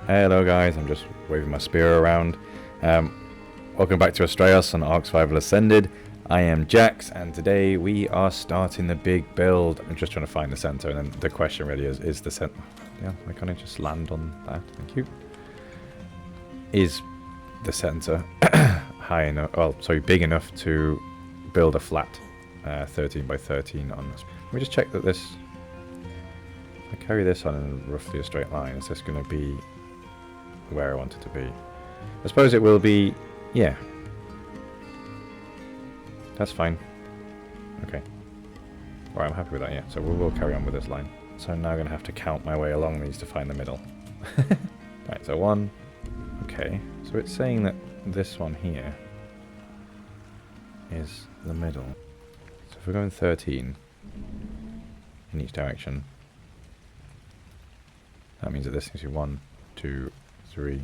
Hello guys, I'm just waving my spear around. Welcome back to Astraeos on Ark Survival Ascended. I am Jax, and today we are starting the big build. I'm just trying to find the center, and then the question really is the center. Yeah, why can't I just land on that? Thank you. Is the center high enough? Well, sorry, big enough to build a flat 13 by 13 on this. Let me just check that this. If I carry this on roughly a straight line, is this going to be where I want it to be? I suppose it will be. Yeah, that's fine. Okay. Alright, I'm happy with that, yeah. So we'll carry on with this line. So I'm now going to have to count my way along these to find the middle. Right, so one. Okay, so it's saying that this one here is the middle. So if we're going 13 in each direction, that means that this needs to be 1, 2, 3,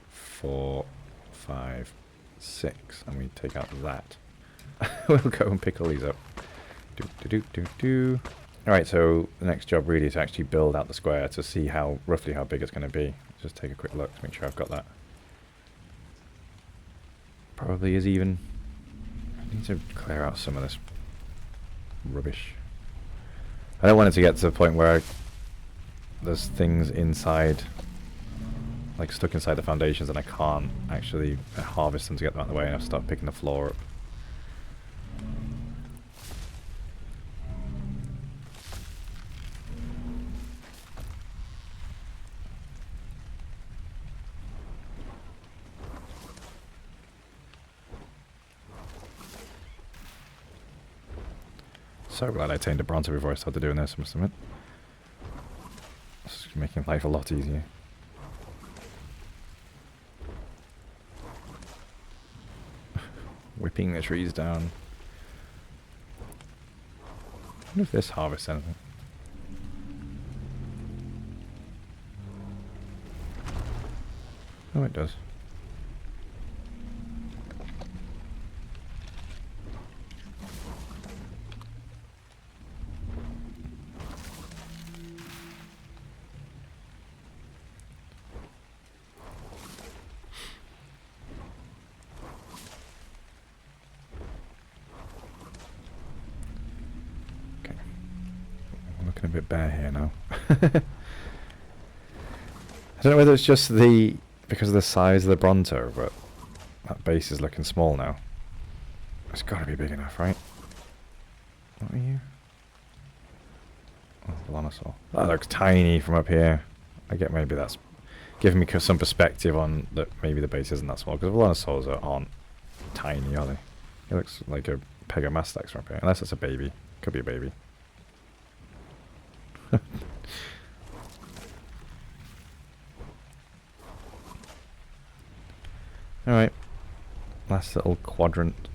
4, 5, 6, and we take out that. We'll go and pick all these up. Alright, so the next job really is to actually build out the square to see roughly how big it's going to be. Just take a quick look to make sure I've got that. Probably is even. I need to clear out some of this rubbish. I don't want it to get to the point where there's things inside, like stuck inside the foundations, and I can't actually harvest them to get them out of the way, and I have to start picking the floor up. So glad I tamed a bronzer before I started doing this, I must admit. It's making life a lot easier. Whipping the trees down. I wonder if this harvests anything. Oh, it does. Looking a bit bare here now. I don't know whether it's just because of the size of the bronzer, but that base is looking small now. It's got to be big enough, right? What are you? Oh, Velonosaur. That looks tiny from up here. I get maybe that's giving me some perspective on that maybe the base isn't that small, because Velonosaurs aren't tiny, are they? It looks like a Pegomastax from up here, unless it's a baby. Could be a baby. Alright, last little quadrant.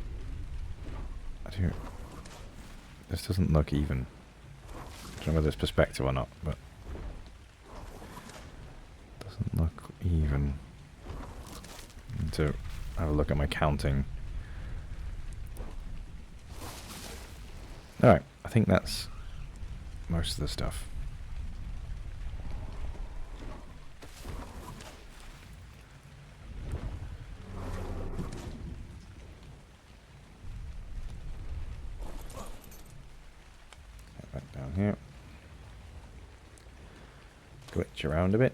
This doesn't look even. I don't know whether it's perspective or not, but it doesn't look even. I need to have a look at my counting. Alright, I think that's most of the stuff. Get back down here. Glitch around a bit.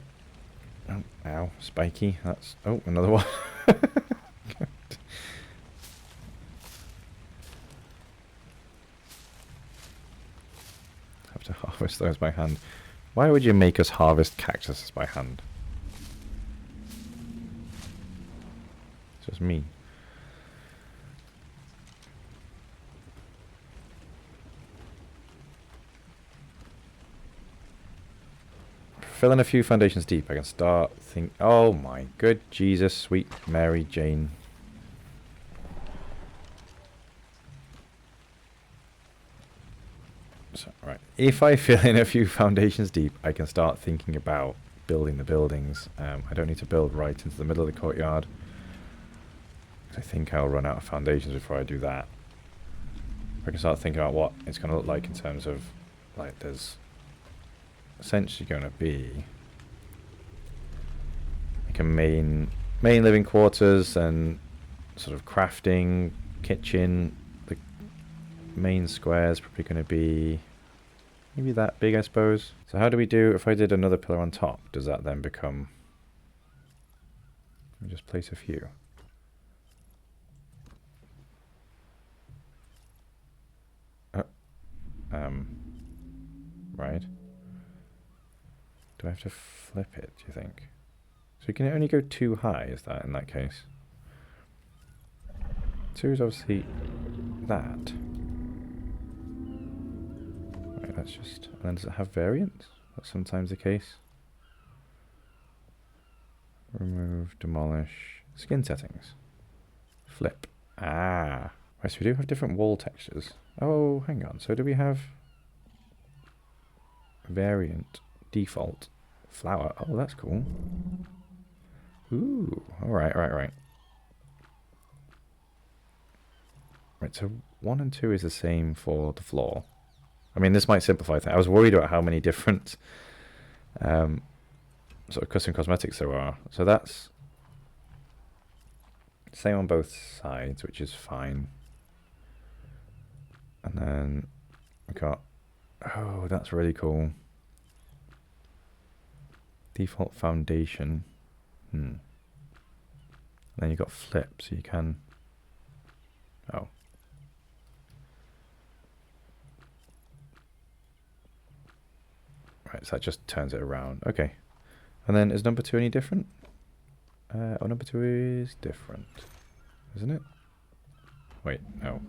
Oh, ow, spiky. That's another one. To harvest those by hand. Why would you make us harvest cactuses by hand? It's just me. Filling a few foundations deep, I can start oh my good Jesus, sweet Mary Jane. So, right, if I fill in a few foundations deep, I can start thinking about building the buildings. I don't need to build right into the middle of the courtyard. I think I'll run out of foundations before I do that. I can start thinking about what it's going to look like in terms of, like, there's essentially going to be like a main living quarters and sort of crafting kitchen. The main square is probably going to be maybe that big, I suppose. So how do we do if I did another pillar on top? Does that then become... Let me just place a few. Right. Do I have to flip it, do you think? So you can only go 2 high, is that in that case? 2 is obviously that. Right, that's just... And then does it have variants? That's sometimes the case. Remove, demolish, skin settings. Flip. Ah. Right, so we do have different wall textures. Oh, hang on. So do we have... Variant, default, flower. Oh, that's cool. Ooh, alright. Right, so 1 and 2 is the same for the floor. I mean, this might simplify things. I was worried about how many different sort of custom cosmetics there are. So that's same on both sides, which is fine. And then we got... Oh, that's really cool. Default foundation. And then you got flip, so you can... Oh. Right, so that just turns it around. Okay. And then is number 2 any different? Oh, number 2 is different. Isn't it? Wait, no.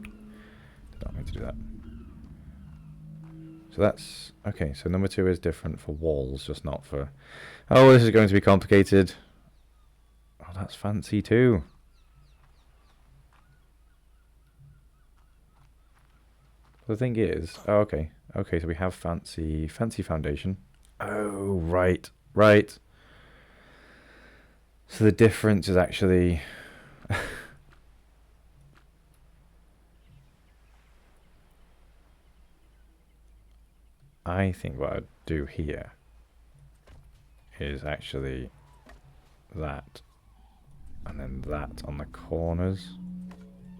Did not mean to do that. So that's... Okay, so number 2 is different for walls, just not for... Oh, this is going to be complicated. Oh, that's fancy too. The thing is... Oh, okay. Okay, so we have fancy foundation. Oh, right. So the difference is actually... I think what I'd do here is actually that, and then that on the corners,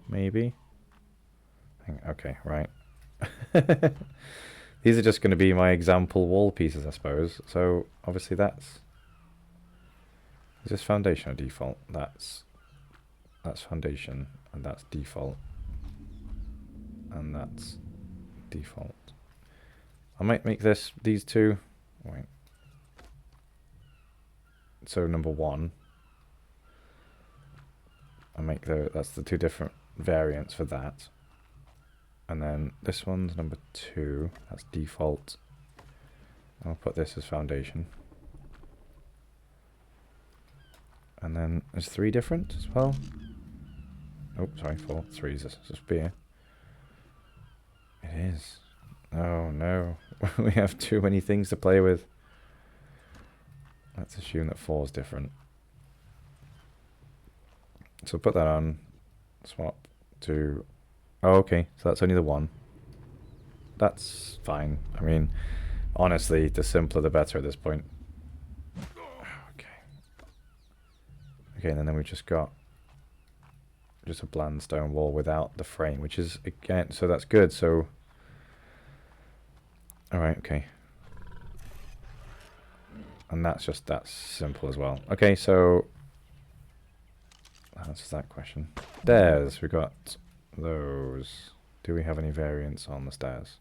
maybe. Okay, right. These are just going to be my example wall pieces, I suppose. So obviously that's... Is this foundation or default? That's foundation, and that's default, and that's default. I might make these two. Wait. So number 1. I make that's the 2 different variants for that. And then this one's number 2. That's default. I'll put this as foundation. And then there's 3 different as well. Oh, sorry, 4. 3 is a spear. It is. Oh no, we have too many things to play with. Let's assume that 4 is different. So put that on, swap to... Oh, okay, so that's only the 1. That's fine. I mean, honestly, the simpler the better at this point. Okay, and then we've just got just a bland stone wall without the frame, which is, again, so that's good, so... Alright, okay. And that's simple as well. Okay, so that's that question. Stairs, we got those. Do we have any variants on the stairs?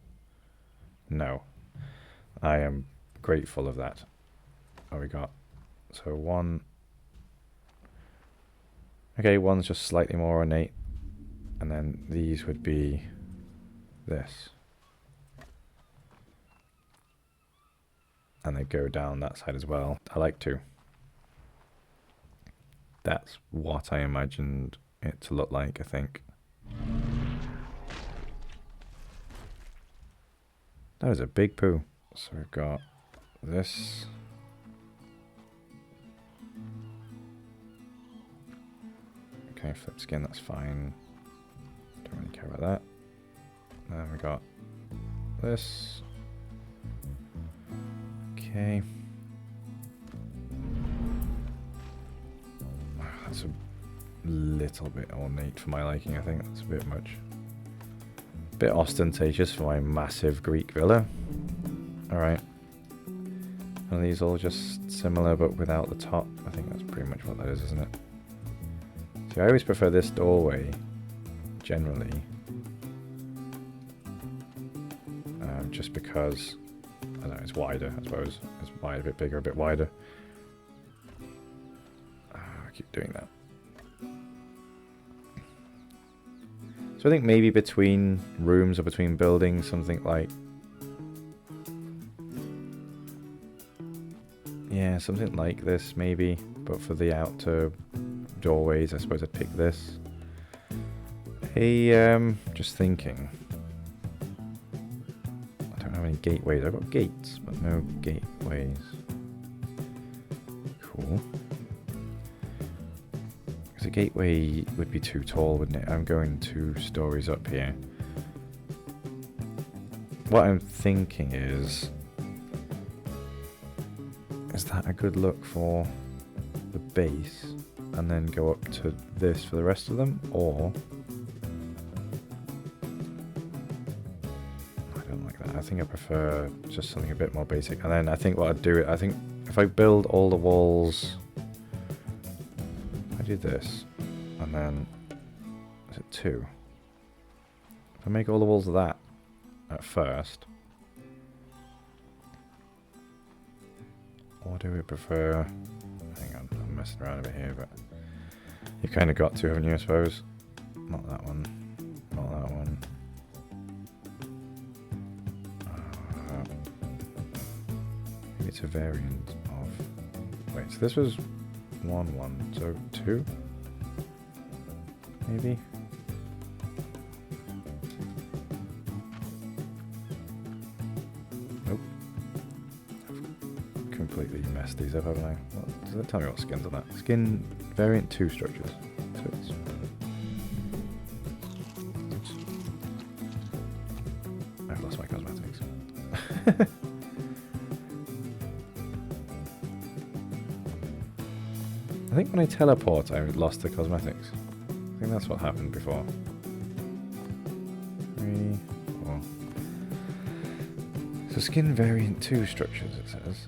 No. I am grateful of that. Oh, we got... So 1... Okay, 1's just slightly more ornate. And then these would be this. And they go down that side as well. I like 2. That's what I imagined it to look like, I think. That was a big poo. So we've got this. Okay, flip skin, that's fine. Don't really care about that. Then we got this. Okay. That's a little bit ornate for my liking, I think. That's a bit much. A bit ostentatious for my massive Greek villa. Alright. Are these all just similar but without the top? I think that's pretty much what that is, isn't it? See, I always prefer this doorway, generally. Just because, I don't know, it's wider, I suppose. It's wide, a bit bigger, a bit wider. I keep doing that. So I think maybe between rooms or between buildings, something like... Yeah, something like this, maybe. But for the outer doorways, I suppose I'd pick this. Hey, just thinking. I don't have any gateways. I've got gates, but no gateways. Cool. Because a gateway would be too tall, wouldn't it? I'm going 2 stories up here. What I'm thinking is that a good look for the base and then go up to this for the rest of them? Or I don't like that. I think I prefer just something a bit more basic. And then I think what I'd do, I think if I build all the walls, I do this and then is it 2? If I make all the walls of that at first, or do we prefer... Hang on, I'm messing around over here, but you kind of got to, haven't you, I suppose? Not that one. Not that one. Maybe it's a variant of... Wait, so this was 1, 1, so 2? Maybe? Nope. Completely messed these up, haven't I? What, does that tell me what skin's on that? Skin variant 2 structures. So it's... Oops. I've lost my cosmetics. I think when I teleport I lost the cosmetics. I think that's what happened before. 3, 4. So skin variant 2 structures, it says.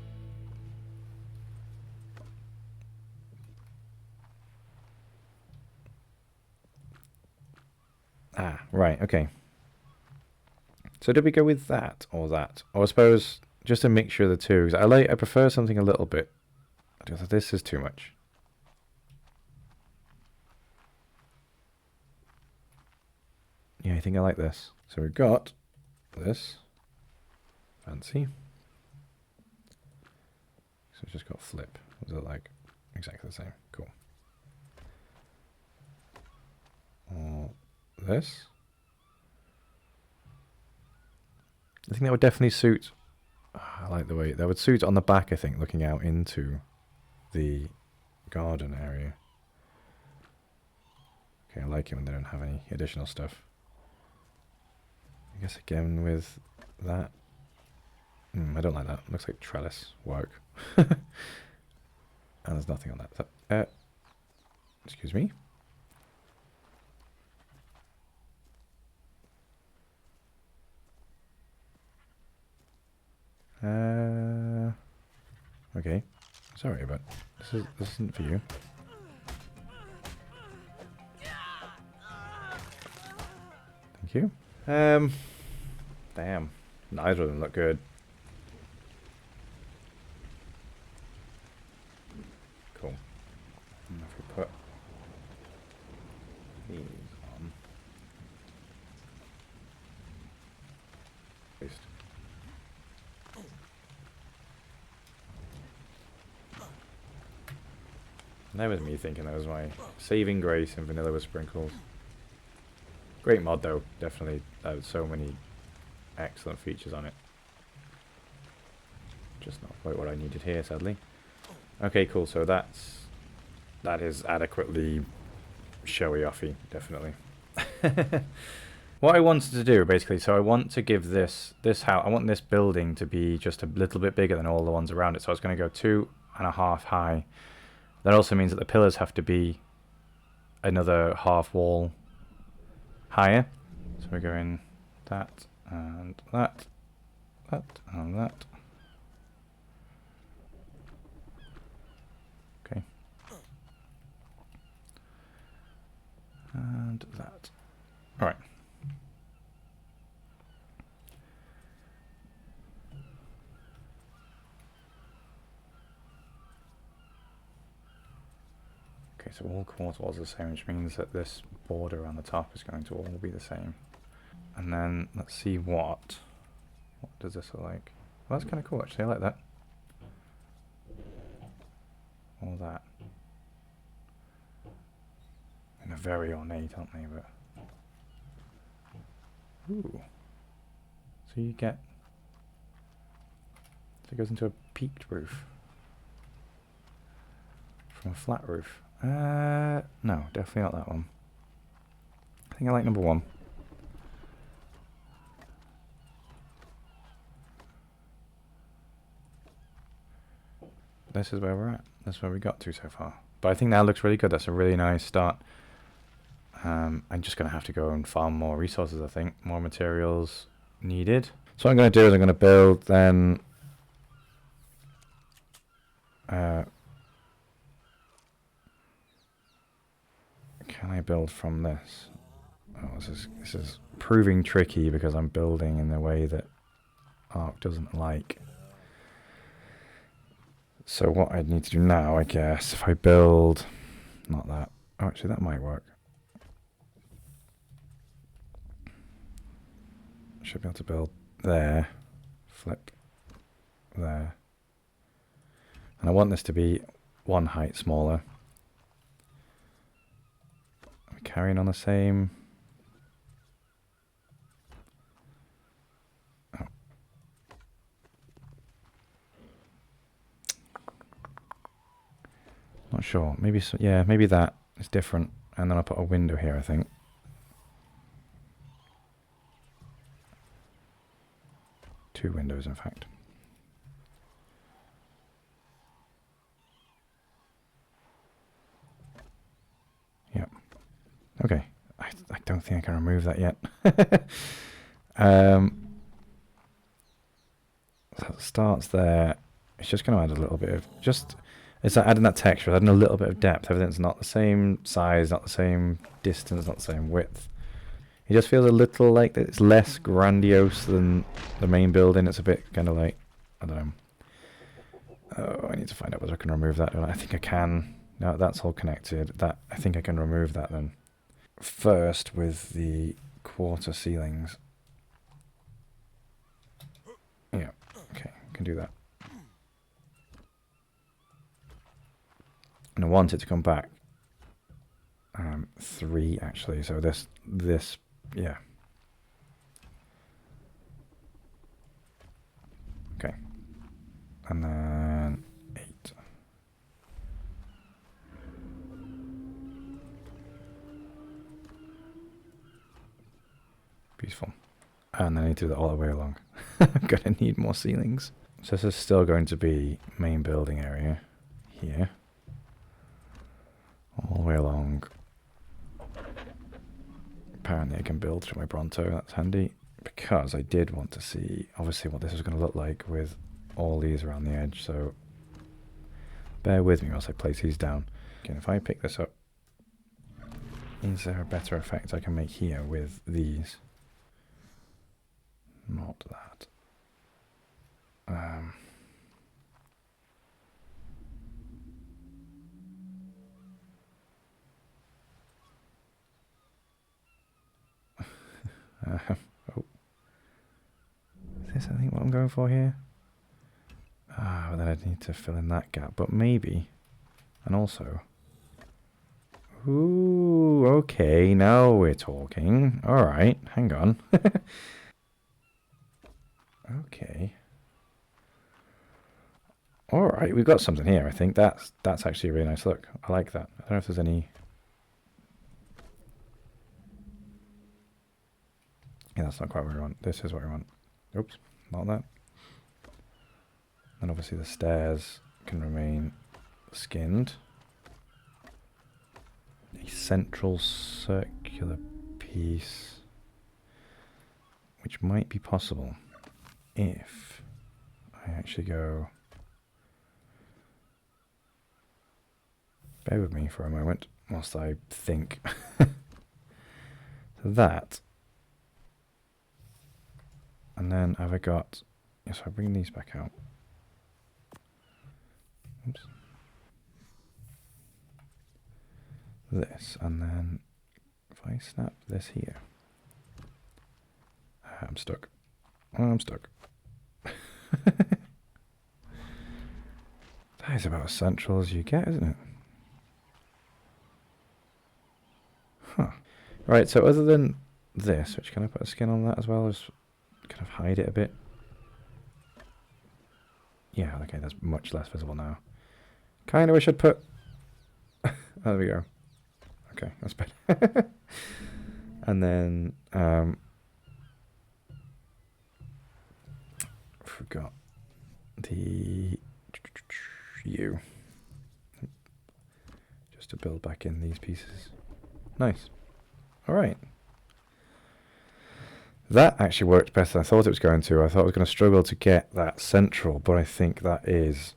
Ah, right, okay. So did we go with that or that? Or I suppose just a mixture of the two. I prefer something a little bit. This is too much. Yeah, I think I like this. So we've got this. Fancy. So it's just got flip. Was it like exactly the same? Cool. Or this. I think that would definitely suit. I like the way that would suit on the back, I think, looking out into the garden area. Okay, I like it when they don't have any additional stuff. I guess again with that. I don't like that. Looks like trellis work. And there's nothing on that. Excuse me. Okay. Sorry, but this isn't for you. Thank you. Damn. Neither of them look good. Cool. And if we put these on. At least. And that was me thinking that was my saving grace in vanilla with sprinkles. Great mod though, definitely. So many excellent features on it. Just not quite what I needed here, sadly. Okay, cool. So that is adequately showy-offy, definitely. What I wanted to do, basically, so I want to give this house, I want this building to be just a little bit bigger than all the ones around it. So I was going to go 2.5 high. That also means that the pillars have to be another half wall higher. So we're going that and that, that and that. Okay. And that. All right. Okay, so all quarter walls are the same, which means that this border on the top is going to all be the same. And then let's see what does this look like. Well, that's kind of cool actually, I like that. All that. And they're very ornate, aren't they? But ooh. So you get, so it goes into a peaked roof. From a flat roof. No, definitely not that one. I think I like number 1. This is where we're at. That's where we got to so far. But I think that looks really good. That's a really nice start. I'm just going to have to go and farm more resources, I think. More materials needed. So what I'm going to do is I'm going to build then... can I build from this? Oh, this is proving tricky because I'm building in a way that Ark doesn't like. So what I'd need to do now, I guess, if I build... Not that. Oh, actually, that might work. Should be able to build there. Flip. There. And I want this to be 1 height smaller. Are we carrying on the same? Oh. Not sure. Maybe so, yeah, maybe that is different. And then I'll put a window here, I think. Two windows, in fact. Yep. Okay. I don't think I can remove that yet. So it starts there. It's just going to add a little bit of... It's like adding that texture, adding a little bit of depth. Everything's not the same size, not the same distance, not the same width. It just feels a little like it's less grandiose than the main building. It's a bit kind of like, I don't know. Oh, I need to find out whether I can remove that. I think I can. No, that's all connected. I think I can remove that then. First with the quarter ceilings. Yeah, okay, can do that. And I want it to come back. 3 actually, so this, yeah. Okay. And then 8. Beautiful. And then I need to do that all the way along. I'm gonna need more ceilings. So this is still going to be main building area here. All the way along. Apparently I can build through my Bronto, that's handy. Because I did want to see, obviously, what this is going to look like with all these around the edge, so bear with me whilst I place these down. Okay, if I pick this up, is there a better effect I can make here with these? Not that. Oh. Is this, I think, what I'm going for here? But then I'd need to fill in that gap, but maybe. And also... Ooh, okay, now we're talking. Alright, hang on. Okay. Alright, we've got something here, I think. That's actually a really nice look. I like that. I don't know if there's any... Yeah, that's not quite what we want. This is what we want. Oops, not that. And obviously the stairs can remain skinned. central circular piece, which might be possible if I actually go... Bear with me for a moment whilst I think. So that, and then have I got... Yes, I'll bring these back out. Oops. This, and then if I snap this here, I'm stuck. Oh, I'm stuck. That is about as central as you get, isn't it? Huh. Right, so other than this, which can I put a skin on that as well? Just kind of hide it a bit. Yeah, okay, that's much less visible now. Kind of wish I'd put... Oh, there we go. Okay, that's better. And then... forgot the... U. Just to build back in these pieces. Nice. Alright. That actually worked better than I thought it was going to. I thought I was going to struggle to get that central, but I think that is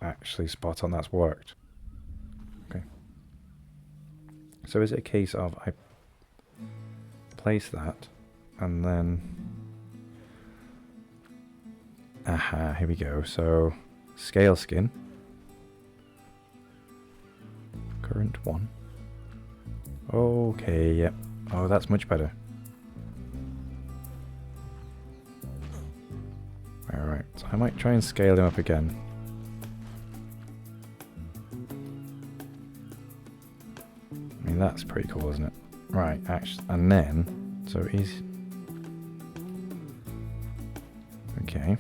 actually spot on. That's worked. Okay. So is it a case of I place that and then... Aha, here we go. So, scale skin. Current one. Okay, yep. Oh, that's much better. Alright, so I might try and scale him up again. I mean, that's pretty cool, isn't it? Right, actually, and then, so he's... Okay.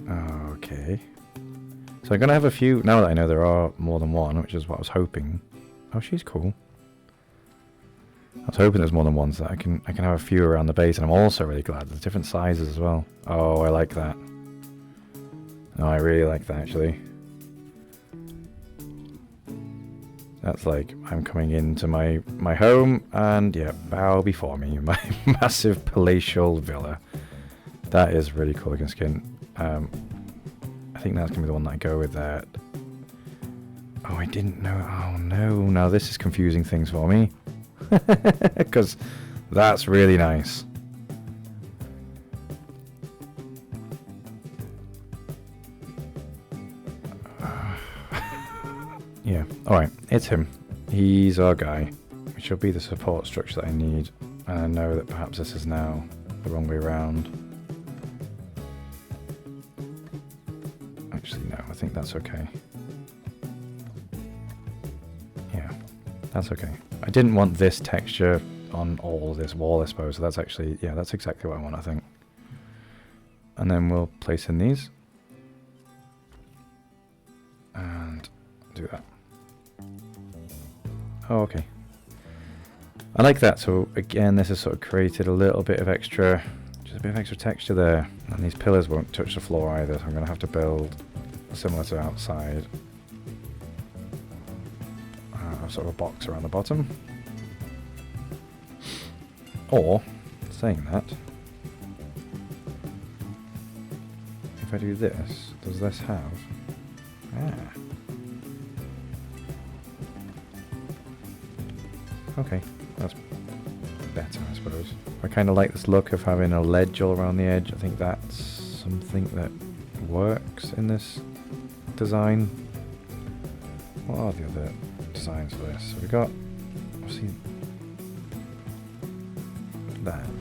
Okay. So I'm going to have a few, now that I know there are more than one, which is what I was hoping. Oh, she's cool. I was hoping there's more than one so that I can have a few around the base, and I'm also really glad there's different sizes as well. Oh, I like that. No, I really like that actually. That's like I'm coming into my home and yeah, bow before me, my massive palatial villa. That is really cool looking skin. I think that's gonna be the one that I go with that. Oh, I didn't know. Oh no, now this is confusing things for me. Because that's really nice. Yeah, alright, it's him. He's our guy. Which will be the support structure that I need. And I know that perhaps this is now the wrong way around. Actually, no, I think that's okay. Yeah, that's okay. I didn't want this texture on all this wall, I suppose. So that's actually, yeah, that's exactly what I want, I think. And then we'll place in these. And do that. Oh, okay. I like that. So again, this has sort of created a little bit of extra, just a bit of extra texture there. And these pillars won't touch the floor either. So I'm going to have to build similar to outside. Sort of a box around the bottom. Or, saying that, if I do this, does this have... Ah. Okay, that's better, I suppose. I kind of like this look of having a ledge all around the edge. I think that's something that works in this design. What are the other designs for this? So we got, obviously, that.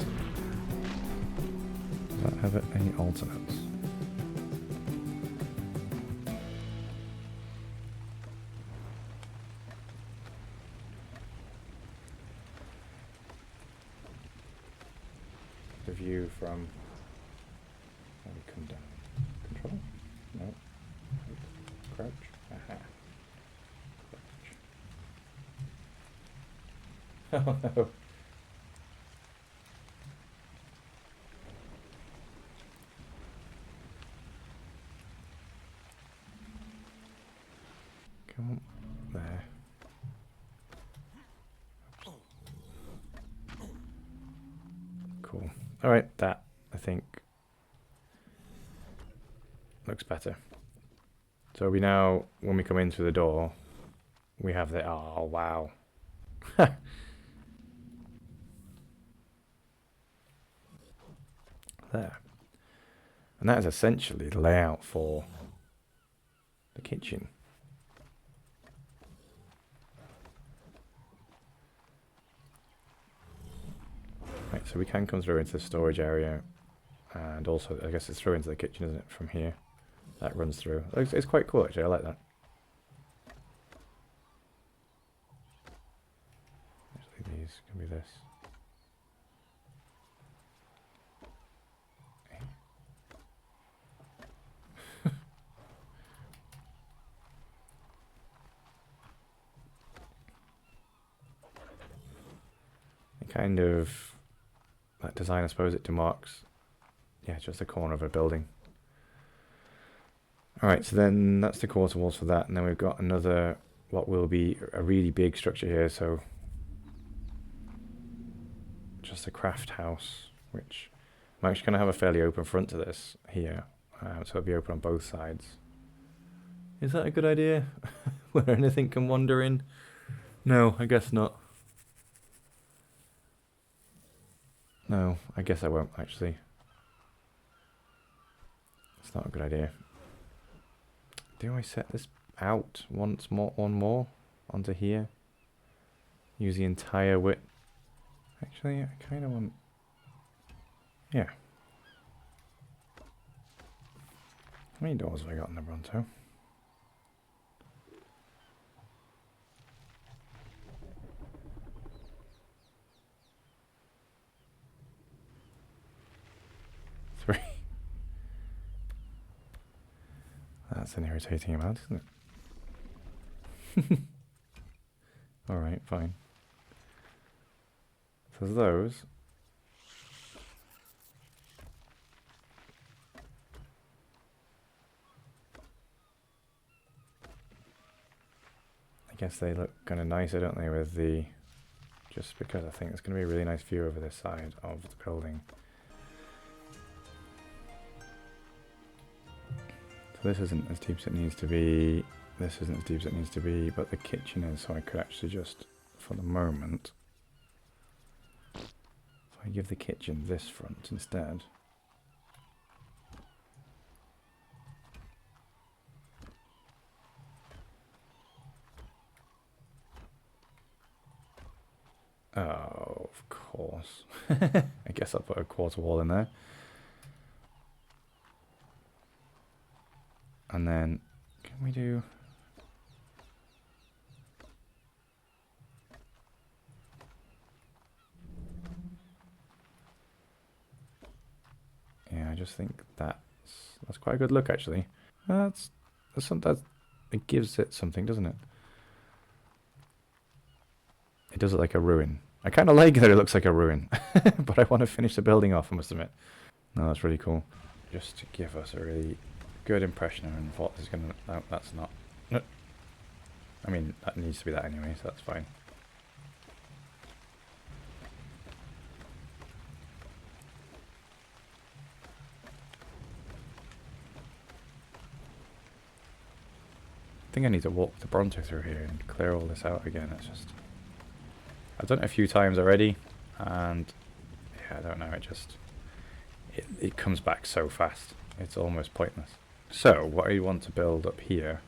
Does that have any alternates? The view from, let me come down. Control? No. Crouch? Aha. Oh no. Cool. Alright, that, I think, looks better. So we now, when we come in through the door, we have the, oh wow. There. And that is essentially the layout for the kitchen. Right, so we can come through into the storage area, and also, I guess it's through into the kitchen, isn't it, from here? That runs through. It's quite cool, actually, I like that. Actually, these can be this. Kind of that design, I suppose it demarks, yeah, just the corner of a building. Alright, so then that's the quarter walls for that, and then we've got another, what will be a really big structure here, so just a craft house, which I'm actually going to have a fairly open front to this here, so it'll be open on both sides. Is that a good idea? Where anything can wander in? No, I guess not. No, I guess I won't, actually. It's not a good idea. Do I set this out one more onto here? Use the entire width. Actually, I kind of want... Yeah. How many doors have I got in the Bronto? Three. That's an irritating amount, isn't it? Alright, fine. So those. I guess they look kind of nicer, don't they, with the... Just because I think it's going to be a really nice view over this side of the building. So this isn't as deep as it needs to be. This isn't as deep as it needs to be, but the kitchen is, so I could actually just, for the moment, if I give the kitchen this front instead. Oh, of course. I guess I'll put a quarter wall in there. And then, can we do... Yeah, I just think that's quite a good look, actually. That's it gives it something, doesn't it? It does look like a ruin. I kind of like that it looks like a ruin, but I want to finish the building off, I must admit. No, that's really cool. Just to give us a really good impression of what is going to... No, that's not... No. I mean, that needs to be that anyway, so that's fine. I think I need to walk the Bronto through here and clear all this out again. It's just... I've done it a few times already, and yeah, I don't know, it comes back so fast. It's almost pointless. So, what I want to build up here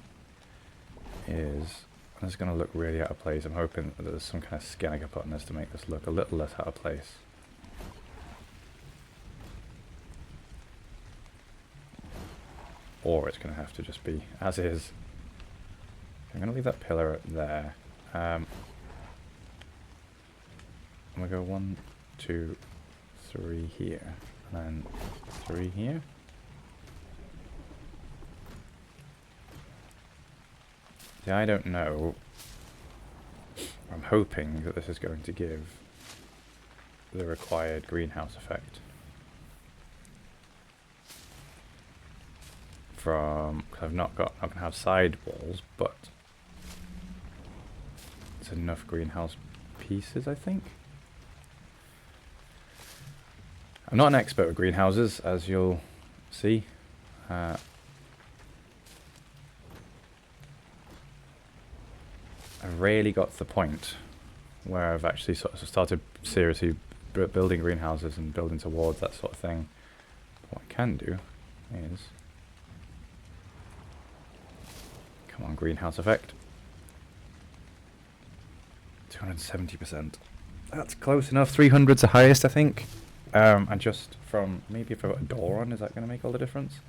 is... It's going to look really out of place. I'm hoping that there's some kind of skin I can put on this to make this look a little less out of place. Or it's going to have to just be as is. I'm going to leave that pillar there. I'm going to go 1, 2, 3 here, and then 3 here. See, I don't know. I'm hoping that this is going to give the required greenhouse effect. From, cause I'm not going to have side walls, but it's enough greenhouse pieces, I think. I'm not an expert with greenhouses, as you'll see. I've rarely got to the point where I've actually sort of started seriously building greenhouses and building towards that sort of thing. What I can do is... Come on, greenhouse effect. 270%. That's close enough. 300's the highest, I think. And just from... Maybe if I put a door on, is that going to make all the difference?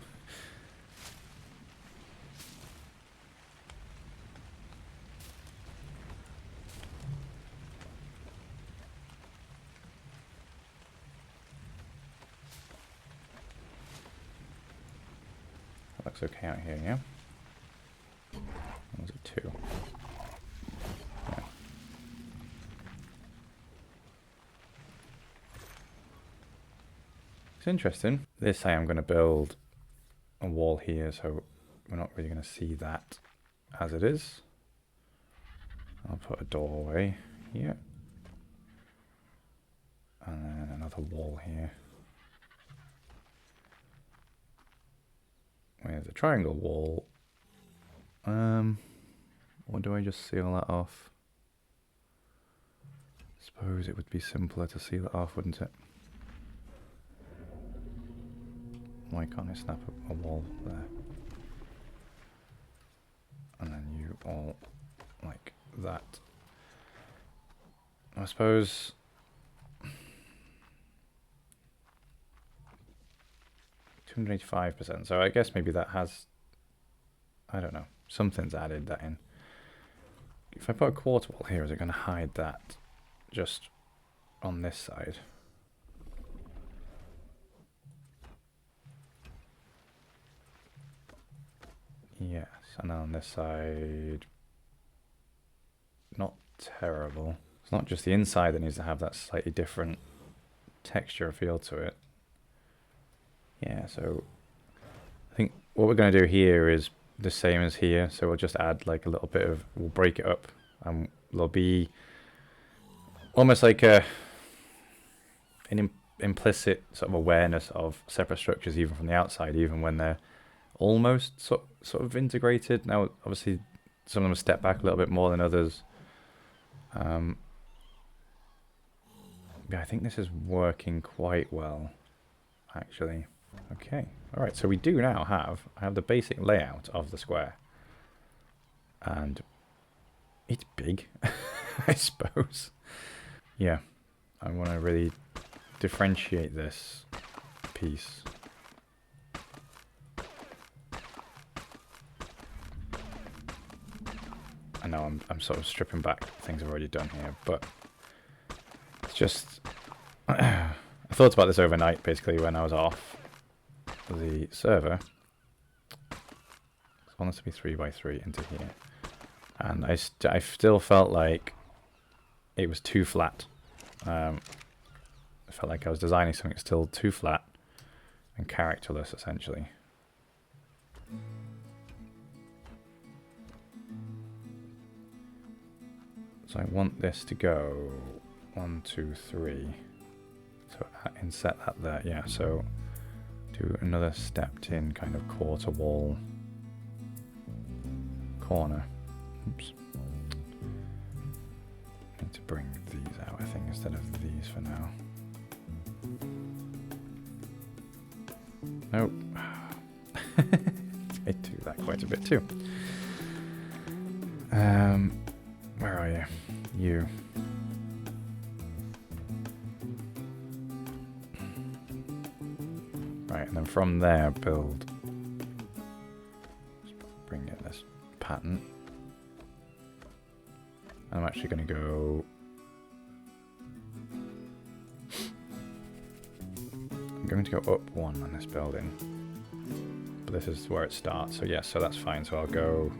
That looks okay out here, yeah? Or was it 2? Yeah. It's interesting. This I am going to build a wall here, so we're not really going to see that as it is. I'll put a doorway here. And then another wall here. There's a triangle wall. Or do I just seal that off? Suppose it would be simpler to seal it off, wouldn't it? Why can't I snap a wall there? And then you all like that. I suppose... 285%, so I guess maybe that has... I don't know. Something's added that in. If I put a quarter wall here, is it going to hide that just on this side? Yes, and then on this side, not terrible. It's not just the inside that needs to have that slightly different texture feel to it. Yeah, so I think what we're going to do here is the same as here. So we'll just add like a little bit of, we'll break it up, and there'll be almost like an implicit sort of awareness of separate structures even from the outside, even when they're almost sort of integrated. Now, obviously, some of them step back a little bit more than others. Yeah, I think this is working quite well, actually. Okay, all right, so we do now I have the basic layout of the square. And it's big, I suppose. Yeah, I want to really differentiate this piece. I know I'm sort of stripping back things I've already done here, but it's just... I thought about this overnight, basically, when I was off the server. I want this to be 3x3 into here. And I still felt like it was too flat. I felt like I was designing something still too flat and characterless, essentially. So I want this to go 1, 2, 3. So inset that there, yeah. So do another stepped in kind of quarter wall corner. Oops. Need to bring these out, I think, instead of these for now. Nope. I do that quite a bit too. Where are you? You. Right, and then from there build. Just bring in this pattern. I'm actually going to go... I'm going to go up 1 on this building. But this is where it starts, so yes, so that's fine. So I'll go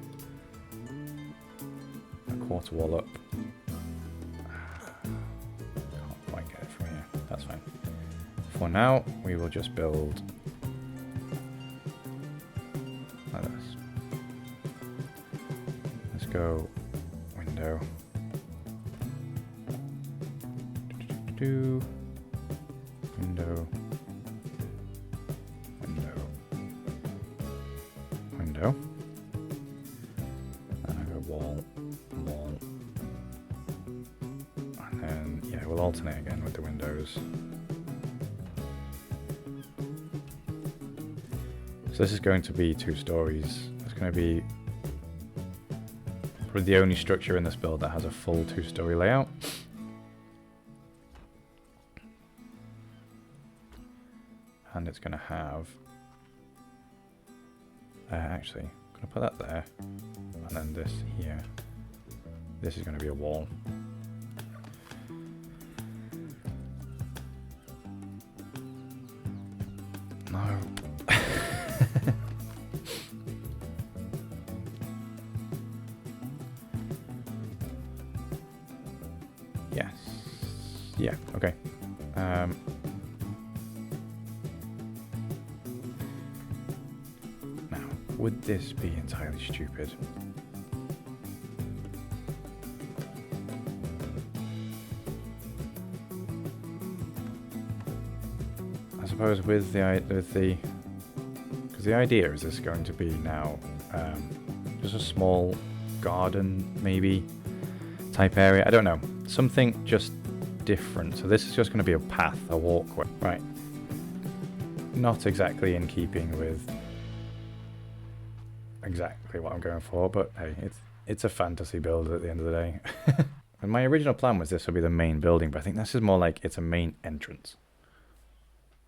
a quarter wall up. Can't quite get it from here. That's fine. For now, we will just build like this. Let's go window. Window. windows. So this is going to be 2 stories. It's going to be probably the only structure in this build that has a full 2-story layout. And it's going to have... actually, I'm going to put that there. And then this here. This is going to be a wall. No. Yes. Yeah, okay. Now, would this be entirely stupid? I suppose with the because the idea is this going to be now just a small garden maybe type area. I don't know, something just different. So this is just going to be a path, a walkway, right? Not exactly in keeping with exactly what I'm going for, but hey, it's a fantasy build at the end of the day. And my original plan was this would be the main building, but I think this is more like it's a main entrance.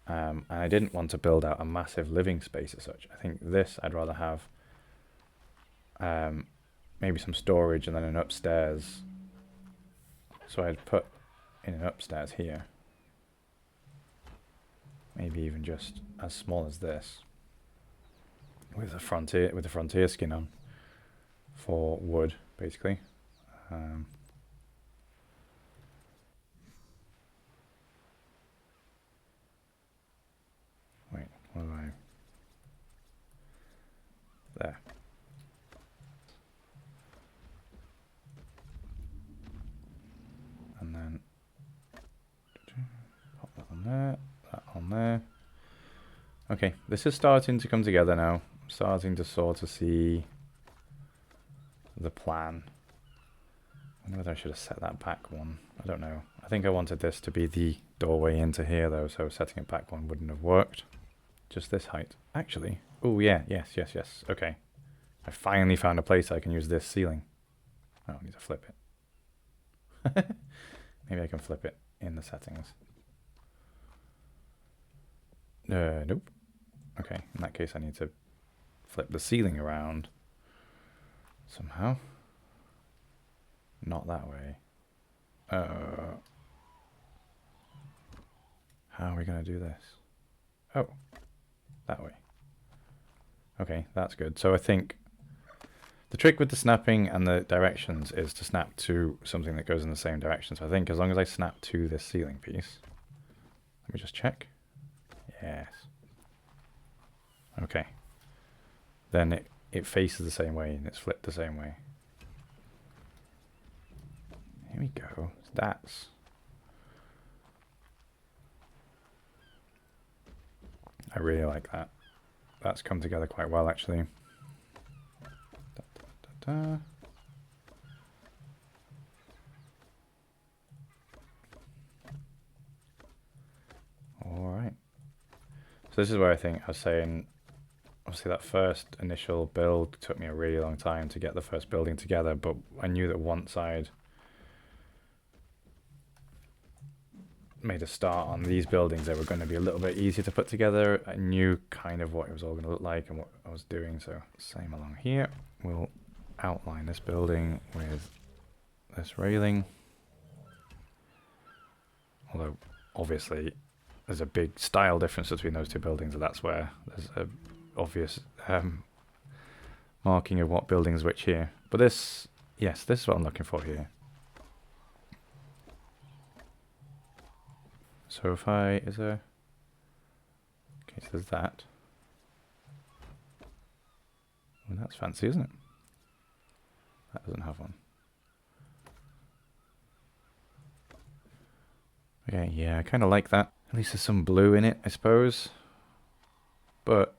And I didn't want to build out a massive living space as such. I think this I'd rather have maybe some storage and then an upstairs. So I'd put in an upstairs here. Maybe even just as small as this. With the frontier skin on. For wood, basically. Wait, what do I... There. And then... Pop that on there, that on there. Okay, this is starting to come together now. I'm starting to sort of see the plan. I wonder whether I should have set that back one. I don't know. I think I wanted this to be the doorway into here though, so setting it back one wouldn't have worked. Just this height. Actually, oh yeah, yes. Okay. I finally found a place I can use this ceiling. Oh, I need to flip it. Maybe I can flip it in the settings. Nope. Okay, in that case I need to flip the ceiling around somehow. Not that way. How are we going to do this? Oh, that way. Okay, that's good. So I think the trick with the snapping and the directions is to snap to something that goes in the same direction. So I think as long as I snap to this ceiling piece, let me just check. Yes. Okay. Then it faces the same way and it's flipped the same way. Here we go. That's... I really like that. That's come together quite well, actually. Alright. So this is where I think I was saying, obviously that first initial build took me a really long time to get the first building together, but I knew that once I'd made a start on these buildings, they were going to be a little bit easier to put together. I knew kind of what it was all going to look like and what I was doing, so same along here. We'll outline this building with this railing. Although, obviously, there's a big style difference between those two buildings, and that's where there's an obvious marking of what building's which here. But this, yes, this is what I'm looking for here. So if I, is there, okay, so there's that. Well, that's fancy, isn't it? That doesn't have one. Okay, yeah, I kind of like that. At least there's some blue in it, I suppose. But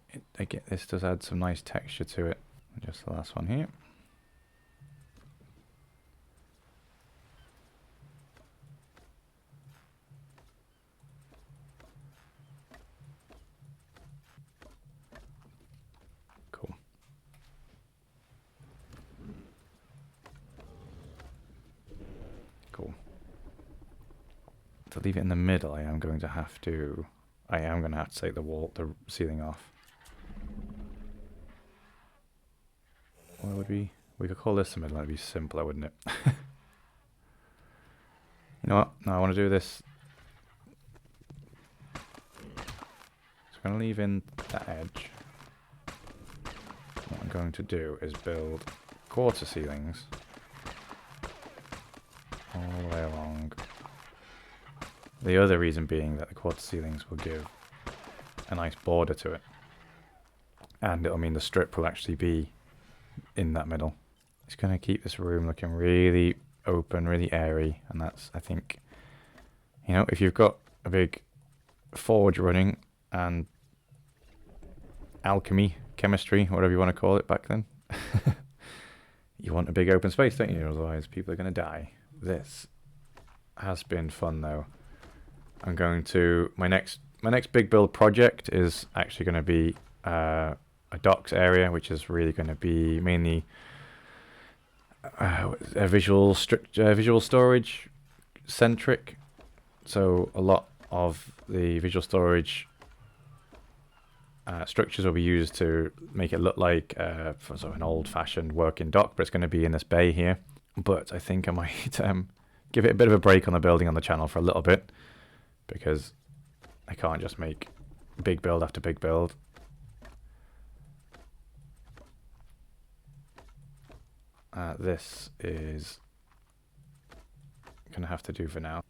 this does add some nice texture to it. Just the last one here. to leave it in the middle, I am going to have to take the ceiling off. What would we could call this the middle, that'd be simpler, wouldn't it? You know what? No, I want to do this. So I'm going to leave in that edge. What I'm going to do is build quarter ceilings all the way along. The other reason being that the quarter ceilings will give a nice border to it. And it'll mean the strip will actually be in that middle. It's going to keep this room looking really open, really airy, and that's, I think, you know, if you've got a big forge running and alchemy, chemistry, whatever you want to call it back then, you want a big open space, don't you? Otherwise people are going to die. This has been fun though. I'm going to, my next big build project is actually going to be a docks area, which is really going to be mainly a visual storage centric. So a lot of the visual storage structures will be used to make it look like sort of an old-fashioned working dock, but it's going to be in this bay here. But I think I might give it a bit of a break on the building on the channel for a little bit, because I can't just make big build after big build. This is going to have to do for now.